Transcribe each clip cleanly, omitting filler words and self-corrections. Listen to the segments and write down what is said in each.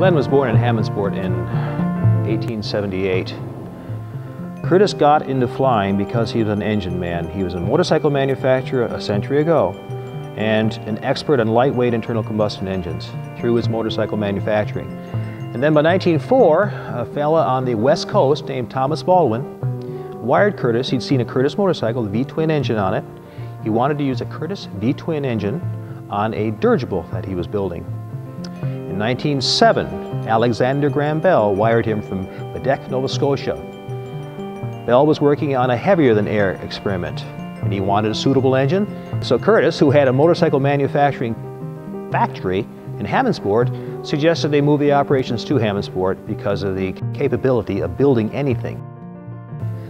Glenn was born in Hammondsport in 1878. Curtiss got into flying because he was an engine man. He was a motorcycle manufacturer a century ago and an expert on lightweight internal combustion engines through his motorcycle manufacturing. And then by 1904, a fella on the West Coast named Thomas Baldwin wired Curtiss. He'd seen a Curtiss motorcycle, the V-twin engine on it. He wanted to use a Curtiss V-twin engine on a dirigible that he was building. In 1907, Alexander Graham Bell wired him from Quebec, Nova Scotia. Bell was working on a heavier-than-air experiment, and he wanted a suitable engine. So Curtiss, who had a motorcycle manufacturing factory in Hammondsport, suggested they move the operations to Hammondsport because of the capability of building anything.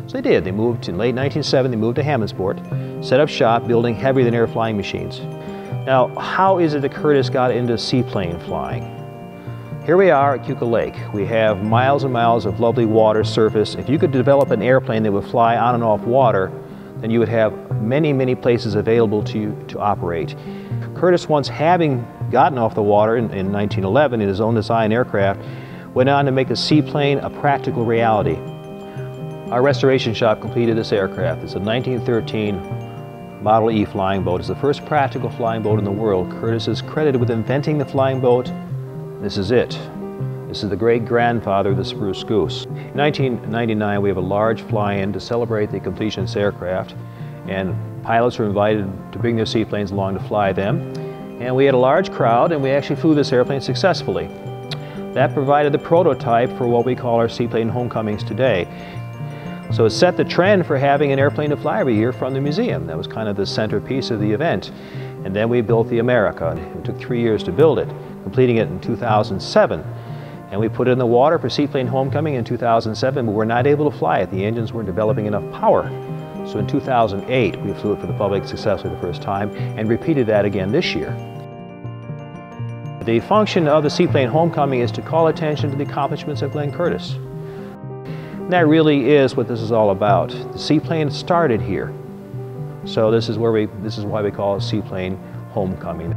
So they did. They moved in late 1907, they moved to Hammondsport, set up shop building heavier-than-air flying machines. Now, how is it that Curtiss got into seaplane flying? Here we are at Keuka Lake. We have miles and miles of lovely water surface. If you could develop an airplane that would fly on and off water, then you would have many, many places available to you to operate. Curtiss, once having gotten off the water in 1911 in his own design aircraft, went on to make the seaplane a practical reality. Our restoration shop completed this aircraft. It's a 1913 Model E flying boat. It's the first practical flying boat in the world. Curtiss is credited with inventing the flying boat. This is it. This is the great-grandfather of the Spruce Goose. In 1999, we have a large fly-in to celebrate the completion of this aircraft, and pilots were invited to bring their seaplanes along to fly them. And we had a large crowd, and we actually flew this airplane successfully. That provided the prototype for what we call our Seaplane Homecomings today. So it set the trend for having an airplane to fly every year from the museum. That was kind of the centerpiece of the event. And then we built the America. It took 3 years to build it, completing it in 2007. And we put it in the water for Seaplane Homecoming in 2007, but we're not able to fly it. The engines weren't developing enough power. So in 2008, we flew it for the public successfully the first time and repeated that again this year. The function of the Seaplane Homecoming is to call attention to the accomplishments of Glenn Curtiss. And that really is what this is all about. The seaplane started here. So this is why we call it Seaplane Homecoming.